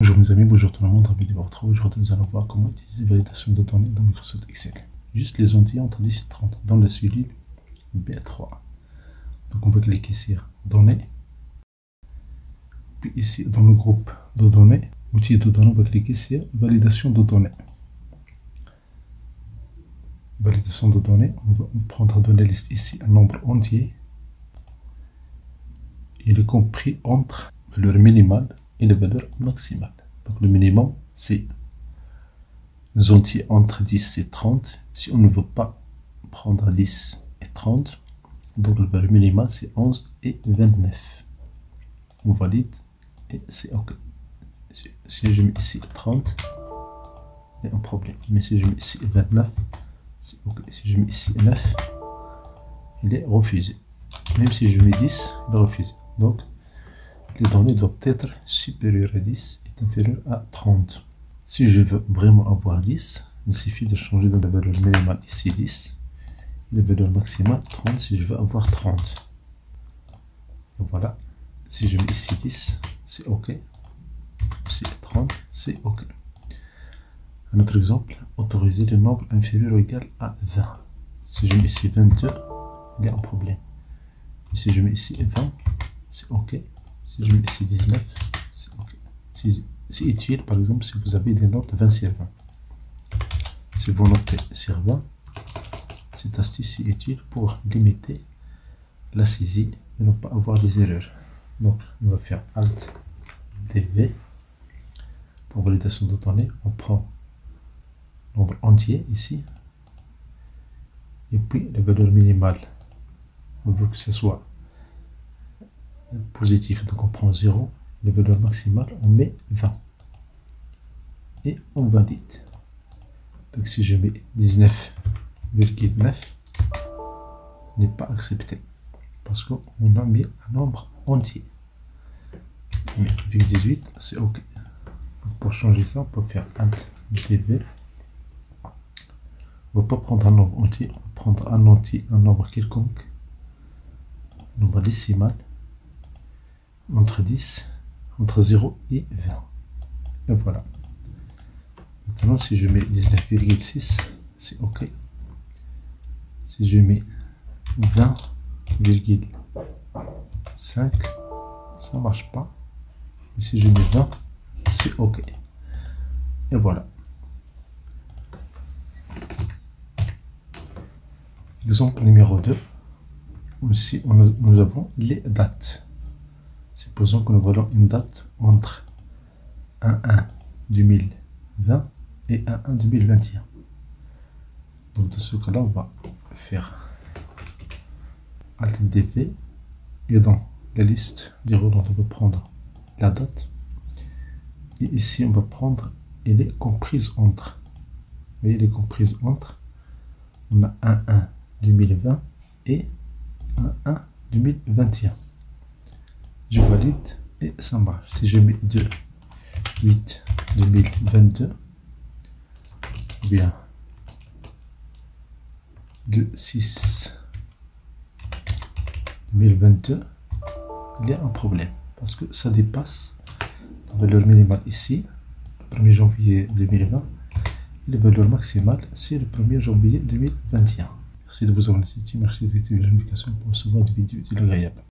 Bonjour mes amis, bonjour tout le monde, ravi de vous retrouver. Aujourd'hui nous allons voir comment utiliser validation de données dans Microsoft Excel. Juste les entiers entre 10 et 30 dans la cellule B3. Donc on peut cliquer sur données. Puis ici dans le groupe de données, outils de données, on va cliquer sur validation de données. Validation de données, on va prendre dans la liste ici un nombre entier. Il est compris entre la valeur minimale et la valeur maximale. Donc le minimum c'est les entiers entre 10 et 30. Si on ne veut pas prendre 10 et 30, donc la valeur minimale c'est 11 et 29. On valide et c'est OK. Si je mets ici 30, il y a un problème. Mais si je mets ici 29, c'est OK. Si je mets ici 9, il est refusé. Même si je mets 10, il est refusé. Donc les données doivent être supérieures à 10 et inférieures à 30. Si je veux vraiment avoir 10, il suffit de changer de la valeur minimale ici 10 et la valeur maximale 30 si je veux avoir 30. Donc voilà, si je mets ici 10, c'est OK. Ici 30, c'est OK. Un autre exemple, autoriser le nombre inférieur ou égal à 20. Si je mets ici 22, il y a un problème. Et si je mets ici 20, c'est OK. Si je mets ici 19, c'est OK. C'est utile, par exemple, si vous avez des notes 20 sur 20. Si vous notez sur 20, cette astuce est utile pour limiter la saisie et ne pas avoir des erreurs. Donc, on va faire Alt DV. Pour validation de données, on prend le nombre entier ici. Et puis, la valeur minimale. On veut que ce soit positif, donc on prend 0, la valeur maximale on met 20 et on valide. Donc si je mets 19,9, n'est pas accepté parce qu'on a mis un nombre entier. Mais avec 18 c'est OK. Donc pour changer ça on peut faire Alt DV. On ne va pas prendre un nombre entier, on va prendre un entier, un nombre quelconque, un nombre décimal entre 10, entre 0 et 20. Et voilà. Maintenant, si je mets 19,6, c'est OK. Si je mets 20,5, ça marche pas. Et si je mets 20, c'est OK. Et voilà. Exemple numéro 2. Aussi, nous avons les dates. Supposons que nous voulons une date entre 1-1-2020 et 1-1-2021. Donc dans ce cas-là, on va faire Alt DV et dans la liste des relents, on va prendre la date. Et ici, on va prendre, elle est comprise entre. Vous voyez, elle est comprise entre. On a 1-1-2020 et 1-1-2021. Je valide et ça marche. Si je mets 2-8-2022 ou bien 2-6-2022, il y a un problème parce que ça dépasse la valeur minimale ici, le 1er janvier 2020, et la valeur maximale c'est le 1er janvier 2021. Merci de vous avoir assisté, merci d'activer la notification pour recevoir des vidéos utiles et agréables.